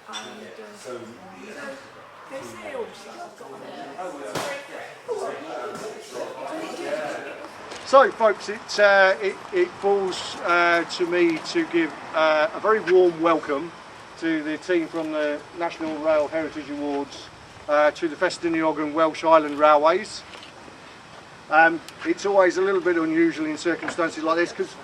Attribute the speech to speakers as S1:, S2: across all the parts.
S1: they say also.
S2: So, folks, it falls to me to give a very warm welcome to the team from the National Rail Heritage Awards to the Ffestiniog and Welsh Highland Railways. It's always a little bit unusual in circumstances like this because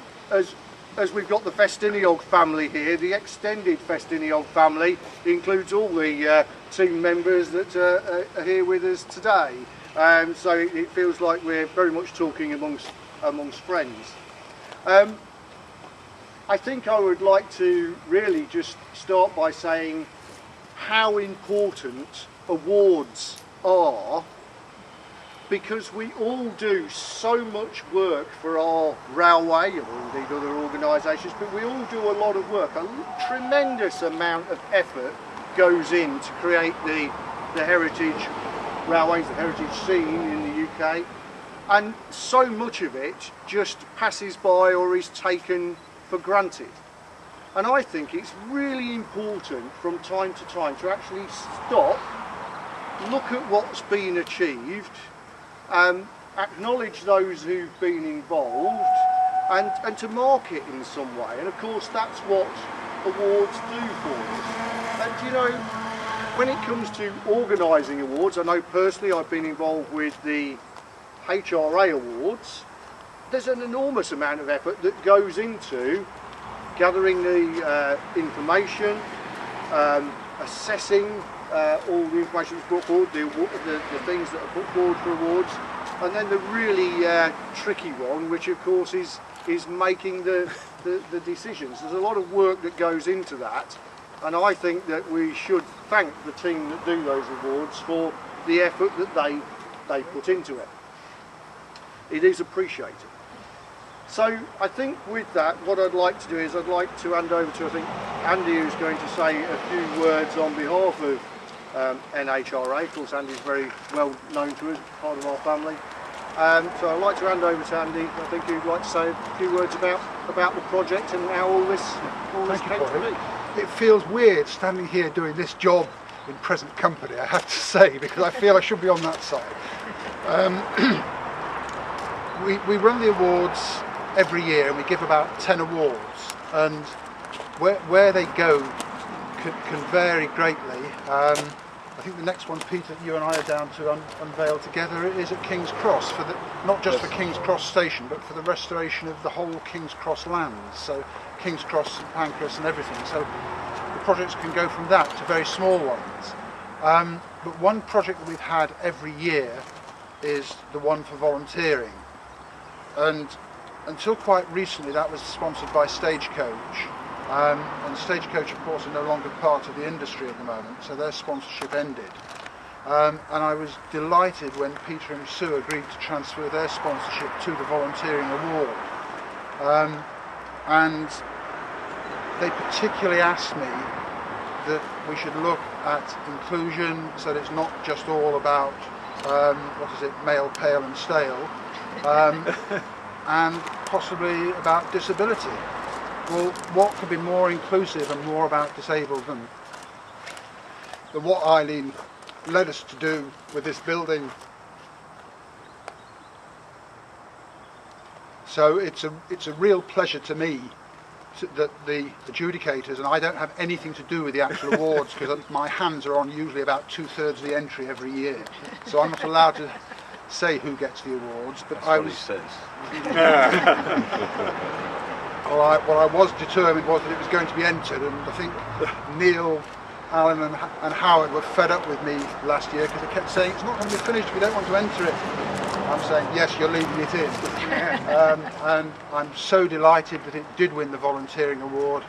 S2: as we've got the Ffestiniog family here, the extended Ffestiniog family includes all the team members that are here with us today. So it feels like we're very much talking amongst friends. I think I would like to really just start by saying how important awards are, because we all do so much work for our railway or indeed other organisations, but we all do a lot of work. A tremendous amount of effort goes in to create the heritage railways, the heritage scene in the UK, and so much of it just passes by or is taken for granted. And I think it's really important from time to time to actually stop, look at what's been achieved, acknowledge those who've been involved, and to mark it in some way. And of course that's what awards do for us. And you know, when it comes to organising awards, I know personally I've been involved with the HRA Awards. There's an enormous amount of effort that goes into gathering the information, assessing all the information that's brought forward, the things that are put forward for awards, and then the really tricky one, which of course is making the decisions. There's a lot of work that goes into that, and I think that we should thank the team that do those awards for the effort that they put into it. It is appreciated. So I think with that, what I'd like to do is I'd like to hand over to, I think, Andy, who's going to say a few words on behalf of NHRA. Of course, Andy's very well known to us, part of our family. So I'd like to hand over to Andy. I think you'd like to say a few words about the project and how all this came to be.
S3: It feels weird standing here doing this job in present company, I have to say, because I feel I should be on that side. We run the awards every year and we give about 10 awards, and where they go can vary greatly. I think the next one, Peter, you and I are down to unveil together, is at King's Cross, not just for King's Cross station, but for the restoration of the whole King's Cross lands, so King's Cross, St Pancras and everything. So the projects can go from that to very small ones. But one project that we've had every year is the one for volunteering. And until quite recently that was sponsored by Stagecoach, and Stagecoach of course are no longer part of the industry at the moment, so their sponsorship ended. And I was delighted when Peter and Sue agreed to transfer their sponsorship to the volunteering award. And they particularly asked me that we should look at inclusion, so that it's not just all about male, pale and stale, and possibly about disability. Well, what could be more inclusive and more about disabled than what Eileen led us to do with this building? So it's a real pleasure to me that the adjudicators, and I don't have anything to do with the actual awards because my hands are on usually about 2/3 of the entry every year, so I'm not allowed to say who gets the awards. But
S4: That's what he says.
S3: What I was determined was that it was going to be entered, and I think Neil, Alan and Howard were fed up with me last year because they kept saying it's not going to be finished, we don't want to enter it. I'm saying yes, you're leaving it in. And I'm so delighted that it did win the volunteering award,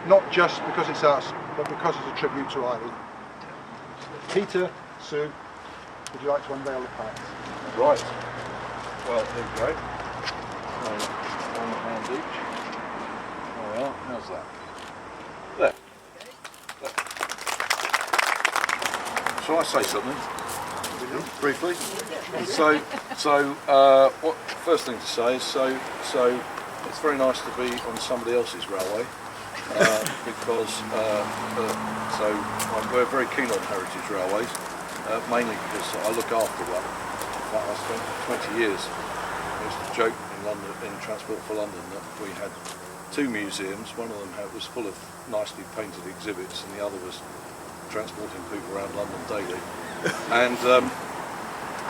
S3: not just because it's us, but because it's a tribute to Eileen. Peter, Sue, would you like to unveil the plaques?
S4: Right. Well, there we go. One hand each. There we are. How's that? There. Shall I say something? Briefly. What first thing to say is so it's very nice to be on somebody else's railway. because we're very keen on heritage railways, mainly because I look after one. In fact, I spent 20 years, I used to joke in London, in Transport for London, that we had two museums. One of them was full of nicely painted exhibits, and the other was transporting people around London daily.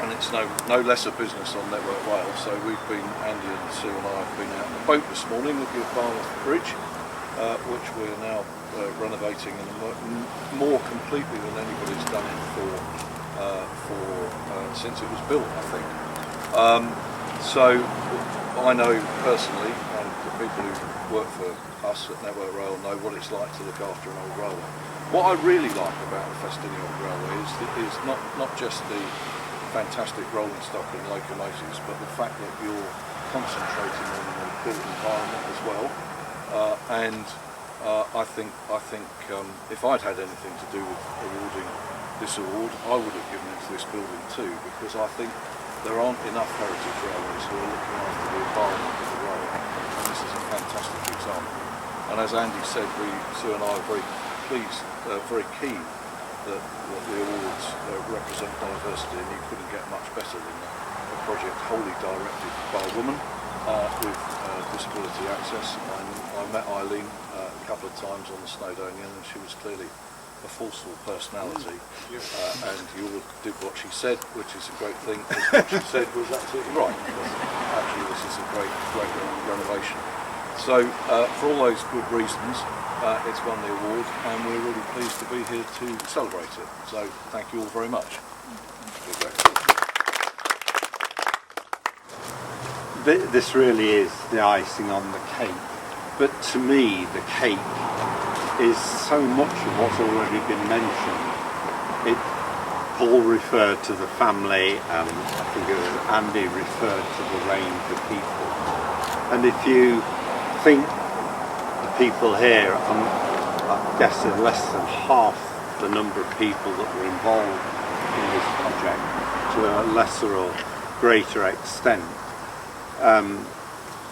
S4: And it's no less a business on Network Rail. So we've been, Andy and Sue and I have been out on the boat this morning looking at Barmouth Bridge, which we're now renovating and more completely than anybody's done it since it was built, I think. So I know personally, and the people who work for us at Network Rail know what it's like to look after an old railway. What I really like about the Ffestiniog Railway is not just the fantastic rolling stock and locomotives, but the fact that you're concentrating on the built environment as well. I think if I'd had anything to do with awarding this award, I would have given it to this building too, because I think there aren't enough heritage railways who are looking after the environment of the railway, and this is a fantastic example. And as Andy said, Sue and I are very pleased, very keen that the awards represent diversity, and you couldn't get much better than that. A project wholly directed by a woman with disability access. I met Eileen a couple of times on the Snowdonian, and she was clearly a forceful personality, and you all did what she said, which is a great thing, because what she said was absolutely right. Actually, this is a great renovation. So for all those good reasons, it's won the award, and we're really pleased to be here to celebrate it. So thank you all very much.
S5: This really is the icing on the cake, but to me the cake is so much of what's already been mentioned. Paul referred to the family, and I think it was Andy referred to the range of people. And if you think the people here, I'm guessing less than half the number of people that were involved in this project to a lesser or greater extent.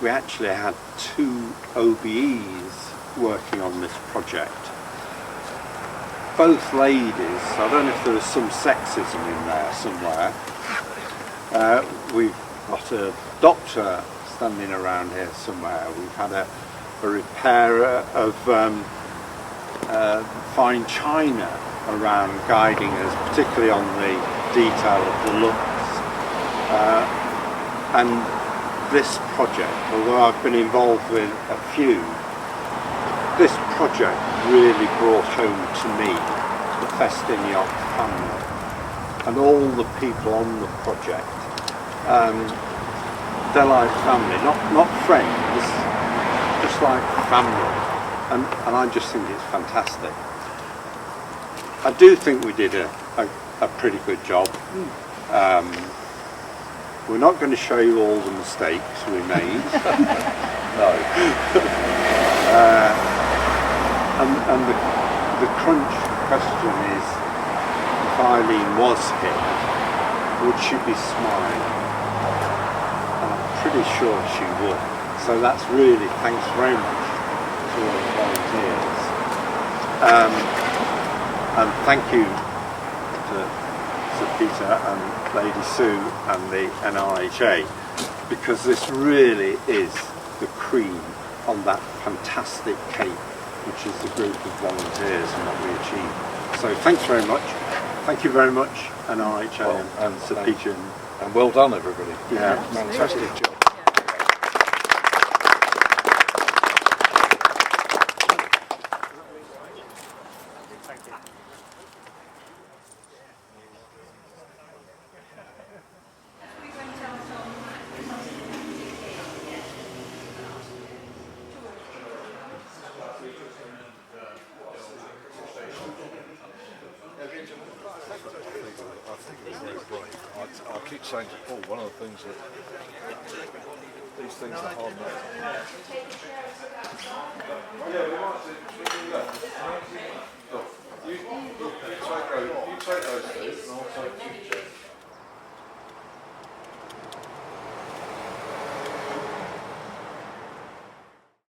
S5: We actually had 2 OBEs working on this project. Both ladies, I don't know if there was some sexism in there somewhere. We've got a doctor standing around here somewhere. We've had a repairer of fine china around guiding us, particularly on the detail of the looks. And this project, although I've been involved with a few, this project really brought home to me the Ffestiniog family and all the people on the project. They're like family, not friends, just like family, and I just think it's fantastic. I do think we did a pretty good job. We're not going to show you all the mistakes we made. No. And the crunch question is, if Eileen was here, would she be smiling? And I'm pretty sure she would. So that's really, thanks very much to all the volunteers. And thank you to Sir Peter and Lady Sue and the NRHA, because this really is the cream on that fantastic cake, which is the group of volunteers and what we achieved. So thanks very much. Thank you very much, NRHA and Sir Peter.
S4: And well done, everybody.
S5: Yeah,
S4: fantastic job. I keep saying to Paul, one of the things that these things are hard enough. You take those two, and I'll take two.